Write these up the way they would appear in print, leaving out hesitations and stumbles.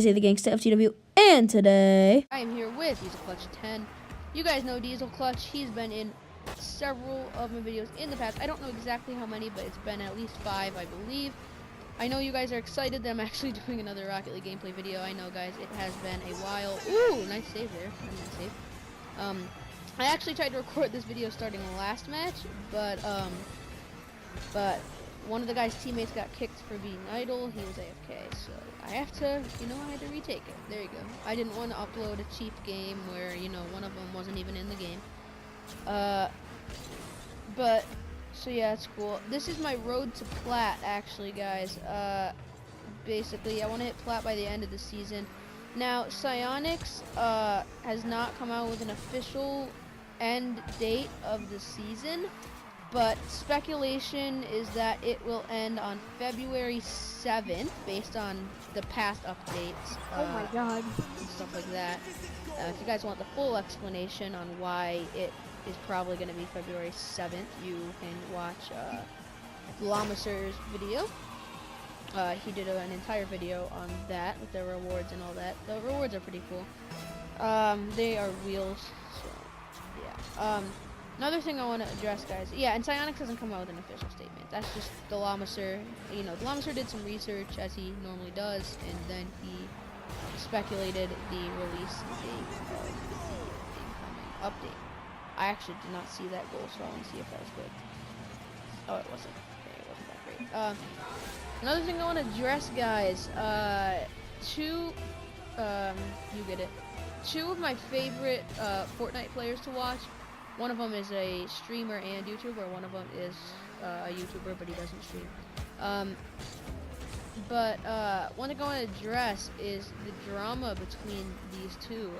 JZ the Gangsta FTW, and today I am here with Diesel Clutch 10. You guys know Diesel Clutch. He's been in several of my videos in the past. I don't know exactly how many, but it's been at least 5, I believe. I know you guys are excited that I'm actually doing another Rocket League gameplay video. I know, guys, it has been a while. Ooh, nice save there. Nice save. I actually tried to record this video starting the last match, but one of the guy's teammates got kicked for being idle. He was AFK, so I had to retake it. There you go. I didn't want to upload a cheap game where, one of them wasn't even in the game. So yeah, it's cool. This is my road to plat, actually, guys. Basically, I want to hit plat by the end of the season. Now, Psyonix has not come out with an official end date of the season, but speculation is that it will end on February 7th, based on the past updates. oh my god, And stuff like that. If you guys want the full explanation on why it is probably going to be February 7th, you can watch Lamasur's video. He did an entire video on that with the rewards and all that. The rewards are pretty cool. They are wheels, so yeah. Another thing I want to address, guys. Yeah, and Psyonix hasn't come out with an official statement. That's just the Lamasur. The Lamasur did some research, as he normally does, and then he speculated the release date of the incoming update. I actually did not see that goal, so I want to see if that was good. Oh, it wasn't. Okay, it wasn't that great. Another thing I want to address, guys. You get it. Two of my favorite Fortnite players to watch. One of them is a streamer and YouTuber. One of them is a YouTuber, but he doesn't stream. One thing I want to address is the drama between these two.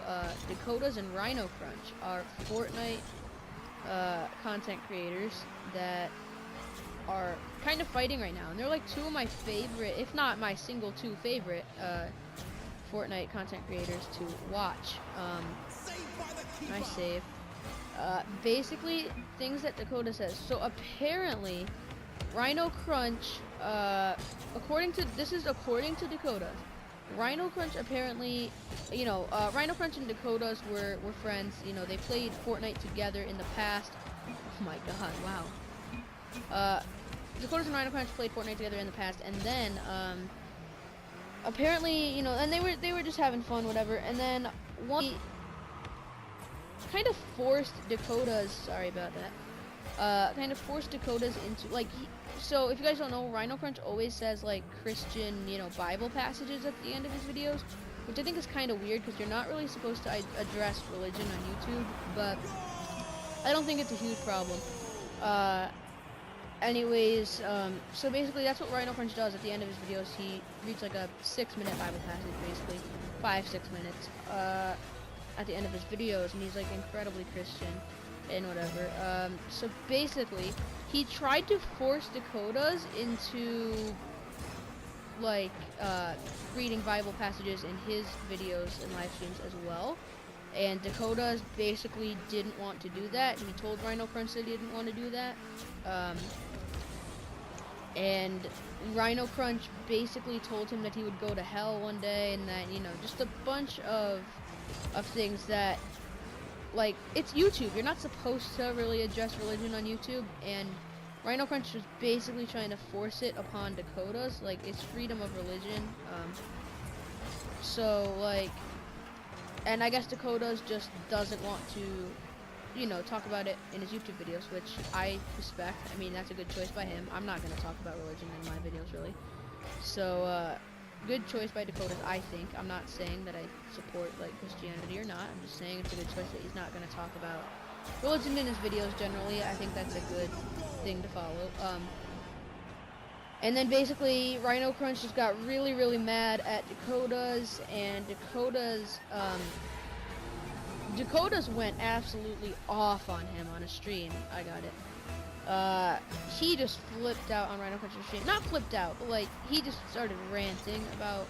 Dakotas and Rhino Crunch are Fortnite content creators that are kind of fighting right now. And they're like two of my favorite, if not my single two favorite, Fortnite content creators to watch. Nice save. Basically, things that Dakota says. So apparently, Rhino Crunch, according to Dakota, Rhino Crunch apparently, Rhino Crunch and Dakotas were friends. They played Fortnite together in the past. Oh my god, wow. Dakotas and Rhino Crunch played Fortnite together in the past, and then, apparently, and they were just having fun, whatever. And then one kind of forced Dakotas. Sorry about that. Kind of forced Dakotas into so if you guys don't know, Rhino Crunch always says like Christian, Bible passages at the end of his videos, which I think is kind of weird because you're not really supposed to address religion on YouTube, but I don't think it's a huge problem. Anyways, so basically that's what Rhino Crunch does at the end of his videos. He reads like a 6-minute Bible passage, basically 5-6 minutes, at the end of his videos, and he's like incredibly Christian and whatever. So basically, he tried to force Dakotas into reading Bible passages in his videos and live streams as well. And Dakotas basically didn't want to do that. He told Rhino Crunch that he didn't want to do that. And Rhino Crunch basically told him that he would go to hell one day, and that, just a bunch of things that, it's YouTube. You're not supposed to really address religion on YouTube, and Rhino Crunch was basically trying to force it upon Dakotas. It's freedom of religion. And I guess Dakotas just doesn't want to, talk about it in his YouTube videos, which I respect. I mean, that's a good choice by him. I'm not going to talk about religion in my videos, really. So, good choice by Dakotas, I think. I'm not saying that I support, Christianity or not. I'm just saying it's a good choice that he's not going to talk about religion in his videos generally. I think that's a good thing to follow. And then basically, Rhino Crunch just got really, really mad at Dakotas, and Dakotas went absolutely off on him on a stream. I got it. He just flipped out on Rhino Crunch's stream. Not flipped out, but he just started ranting about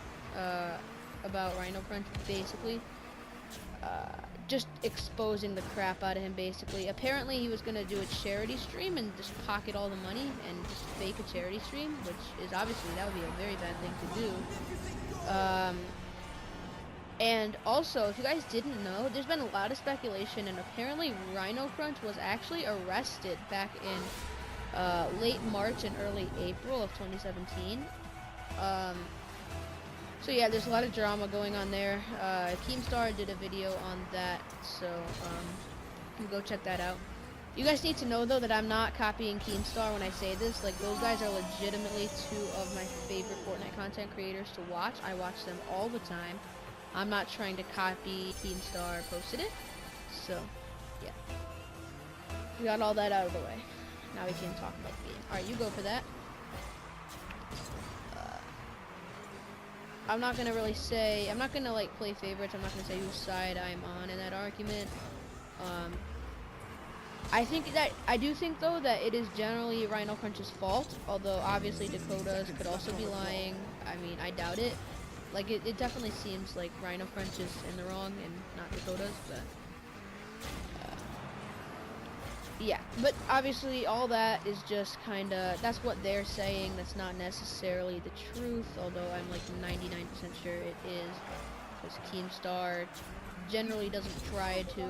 Rhino Crunch, basically. Just exposing the crap out of him, basically. Apparently, he was gonna do a charity stream and just pocket all the money and just fake a charity stream, which is obviously, that would be a very bad thing to do. And also, if you guys didn't know, there's been a lot of speculation, and apparently Rhino Crunch was actually arrested back in late March and early April of 2017. So yeah, there's a lot of drama going on there. Keemstar did a video on that, so you can go check that out. You guys need to know though that I'm not copying Keemstar when I say this. Like, those guys are legitimately two of my favorite Fortnite content creators to watch. I watch them all the time. I'm not trying to copy Keemstar posted it. So yeah, we got all that out of the way. Now we can talk about the game. All right, you go for that. I'm not gonna really say, I'm not gonna like play favorites. I'm not gonna say whose side I'm on in that argument. I do think though that it is generally Rhino Crunch's fault, although obviously Dakota's could also be lying. I mean, I doubt it. Like, it definitely seems like Rhino Crunch is in the wrong and not Dakota's, but yeah, but obviously all that is just kind of, that's what they're saying. That's not necessarily the truth, although I'm like 99% sure it is, because Keemstar generally doesn't try to,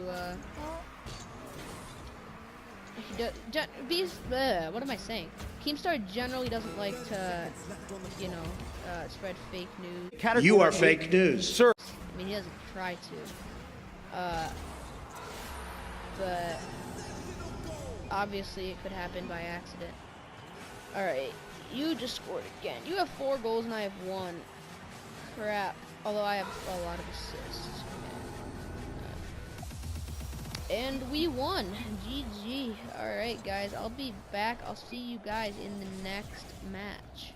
what am I saying? Keemstar generally doesn't like to, you know, spread fake news. You are fake news, sir. I mean, he doesn't try to, but obviously it could happen by accident. Alright, you just scored again. You have 4 goals and I have 1. Crap. Although I have a lot of assists. And we won. GG. Alright guys, I'll be back. I'll see you guys in the next match.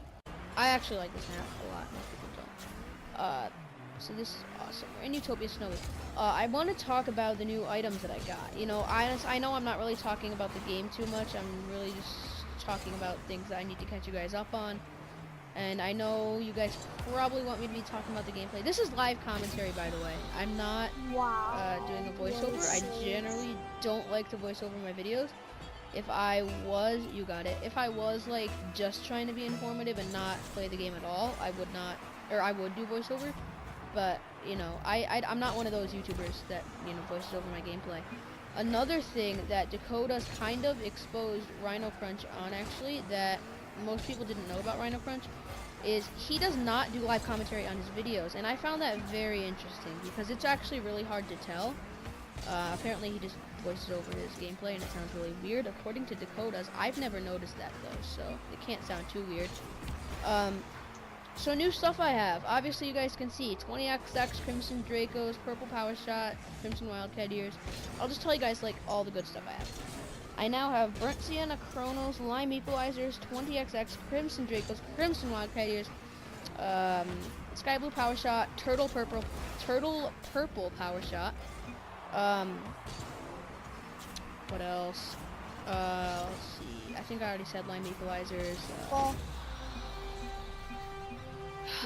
I actually like this map a lot. Most people don't. So this is awesome. We're in Utopia Snowy. I want to talk about the new items that I got. You know, I know I'm not really talking about the game too much. I'm really just talking about things that I need to catch you guys up on. And I know you guys probably want me to be talking about the gameplay. This is live commentary, by the way. I'm not doing a voiceover. I generally don't like to voice over my videos. If I was, you got it. If I was like just trying to be informative and not play the game at all, I would not, or I would do voiceover. But, you know, I'm not one of those YouTubers that, you know, voices over my gameplay. Another thing that Dakota's kind of exposed Rhino Crunch on, actually, that most people didn't know about Rhino Crunch, is he does not do live commentary on his videos. And I found that very interesting, because it's actually really hard to tell. Apparently he just voices over his gameplay, and it sounds really weird. According to Dakota's, I've never noticed that, though, so it can't sound too weird. So new stuff I have. Obviously, you guys can see 20XX, Crimson Dracos, Purple Power Shot, Crimson Wildcat Ears. I'll just tell you guys like all the good stuff I have. I now have Burnt Sienna, Chronos, Lime Equalizers, 20XX, Crimson Dracos, Crimson Wildcat Ears, Sky Blue Power Shot, Turtle Purple Power Shot. What else? Let's see. I think I already said Lime Equalizers.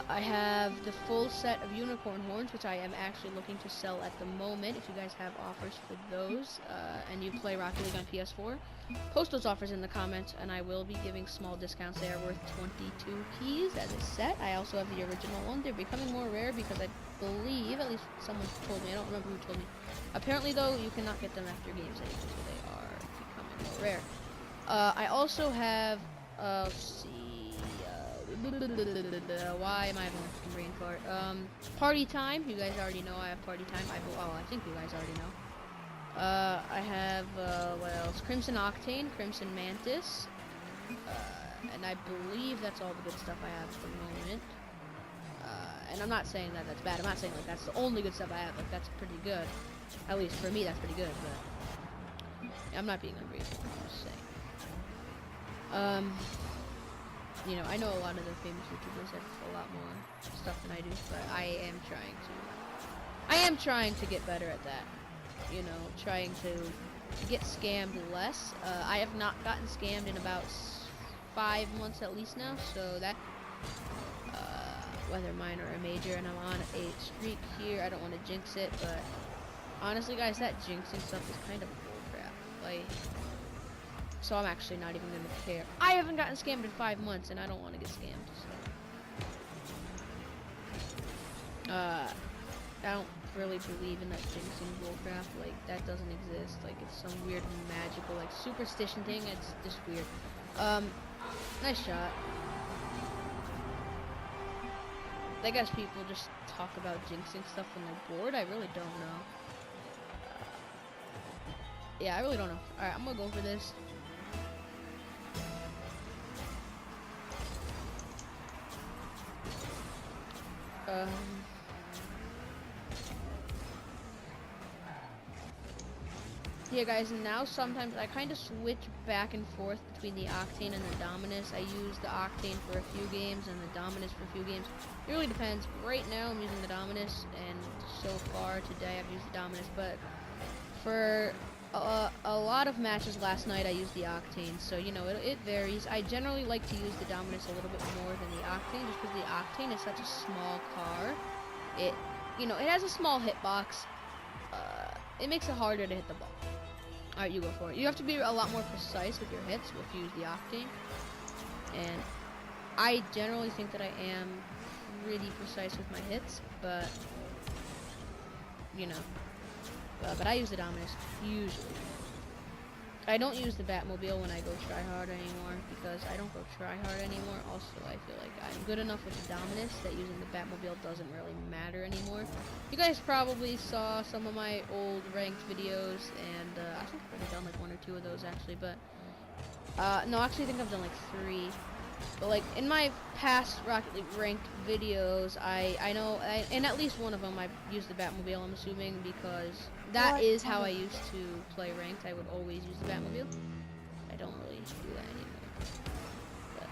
I have the full set of unicorn horns, which I am actually looking to sell at the moment. If you guys have offers for those, and you play Rocket League on PS4, post those offers in the comments, and I will be giving small discounts. They are worth 22 keys as a set. I also have the original one. They're becoming more rare because I believe, at least someone told me, I don't remember who told me. Apparently, though, you cannot get them after games anymore, so they are becoming more rare. I also have, let's see. Why am I having a brain fart? Party Time. You guys already know I have Party Time. I think you guys already know. I have, what else? Crimson Octane, Crimson Mantis. And I believe that's all the good stuff I have for the moment. And I'm not saying that that's bad. I'm not saying like that's the only good stuff I have. Like, that's pretty good. At least for me, that's pretty good. But I'm not being ungrateful. I'm just saying. You know, I know a lot of the famous YouTubers have a lot more stuff than I do, but I am trying to get better at that. You know, trying to get scammed less. I have not gotten scammed in about 5 months at least now, so that, whether minor or major, and I'm on a streak here. I don't want to jinx it, but honestly, guys, that jinxing stuff is kind of bullcrap. Like, so I'm actually not even going to care. I haven't gotten scammed in 5 months, and I don't want to get scammed, so. I don't really believe in that jinxing bullcrap. Like, that doesn't exist. Like, it's some weird magical, like, superstition thing. It's just weird. Nice shot. I guess people just talk about jinxing stuff when they're bored. I really don't know. Yeah, I really don't know. Alright, I'm gonna go for this. Yeah, guys, and now sometimes I kind of switch back and forth between the Octane and the Dominus. I use the Octane for a few games and the Dominus for a few games. It really depends. Right now I'm using the Dominus, and so far today I've used the Dominus, but for a lot of matches last night I used the Octane, so you know, it varies. I generally like to use the Dominus a little bit more than the Octane, just because the Octane is such a small car. It, you know, it has a small hitbox. It makes it harder to hit the ball. Alright, you go for it. You have to be a lot more precise with your hits if you use the Octane. And I generally think that I am pretty precise with my hits, but you know. But I use the Dominus usually. I don't use the Batmobile when I go try hard anymore, because I don't go try hard anymore. Also, I feel like I'm good enough with the Dominus that using the Batmobile doesn't really matter anymore. You guys probably saw some of my old ranked videos, and I think I've already done like 1 or 2 of those actually, but no, actually I think I've done like 3. But like in my past Rocket League ranked videos, I know in at least one of them I used the Batmobile, I'm assuming, because that is how I used to play ranked. I would always use the Batmobile. I don't really do that anymore. But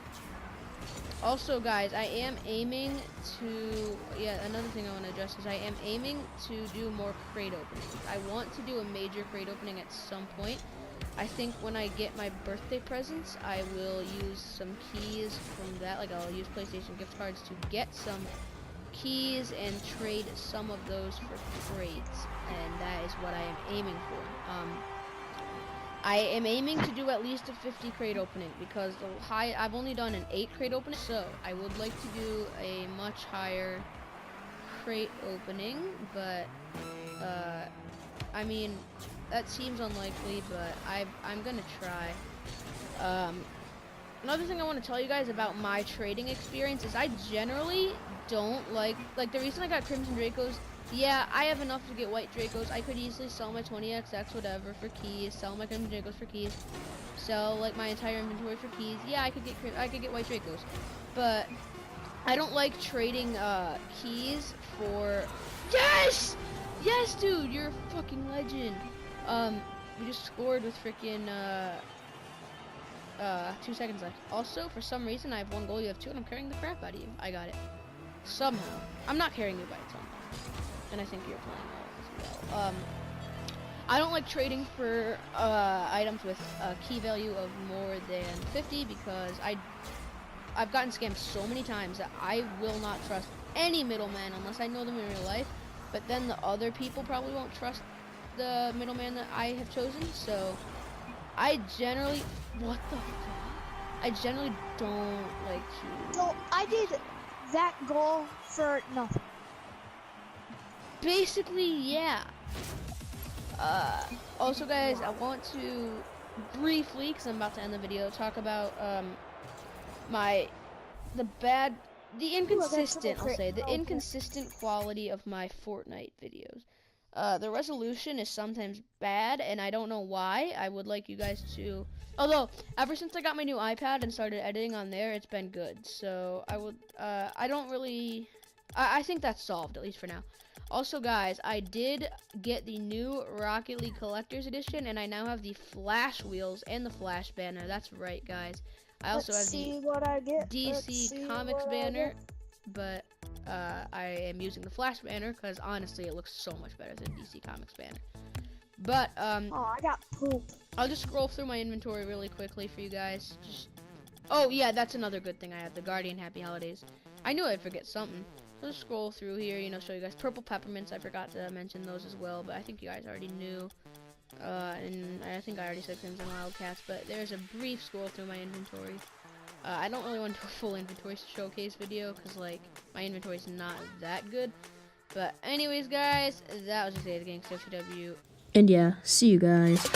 also, guys, I am aiming to, yeah, another thing I want to address is I am aiming to do more crate openings. I want to do a major crate opening at some point. I think when I get my birthday presents, I will use some keys from that. Like, I'll use PlayStation gift cards to get some keys and trade some of those for crates. And that is what I am aiming for. I am aiming to do at least a 50 crate opening, because I've only done an 8 crate opening. So I would like to do a much higher crate opening, but I mean, that seems unlikely, but I'm gonna try. Another thing I want to tell you guys about my trading experience is I generally don't like the reason I got Crimson Dracos. Yeah, I have enough to get white Dracos. I could easily sell my 20XX whatever for keys, sell my Crimson Dracos for keys, sell like my entire inventory for keys. Yeah, I could get white Dracos, but I don't like trading keys for. Yes! Yes, dude, you're a fucking legend. We just scored with freaking 2 seconds left. Also, for some reason, I have 1 goal, you have 2, and I'm carrying the crap out of you. I got it. Somehow. I'm not carrying you by a ton. And I think you're playing well as well. I don't like trading for items with a key value of more than 50, because I've gotten scammed so many times that I will not trust any middleman unless I know them in real life. But then the other people probably won't trust the middleman that I have chosen, so I generally, what the fuck? I generally don't like to. So I did that goal for nothing. Basically, yeah. Also, guys, I want to briefly, because I'm about to end the video, talk about the inconsistent quality of my Fortnite videos. The resolution is sometimes bad, and I don't know why. I would like you guys to, although ever since I got my new iPad and started editing on there, it's been good. So I think that's solved, at least for now. Also, guys, I did get the new Rocket League Collector's Edition, and I now have the Flash wheels and the Flash banner. That's right, guys. I also have the DC Comics banner, but I am using the Flash banner because honestly, it looks so much better than DC Comics banner. But oh, I got poop. I'll just scroll through my inventory really quickly for you guys. Oh yeah, that's another good thing I have, the Guardian Happy Holidays. I knew I'd forget something. I'll just scroll through here, you know, show you guys purple peppermints. I forgot to mention those as well, but I think you guys already knew. And I think I already said Crimson Wildcats, but there's a brief scroll through my inventory. I don't really want to do a full inventory showcase video because, like, my inventory is not that good. But anyways, guys, that was just it. Gangsta FCW. And yeah, see you guys.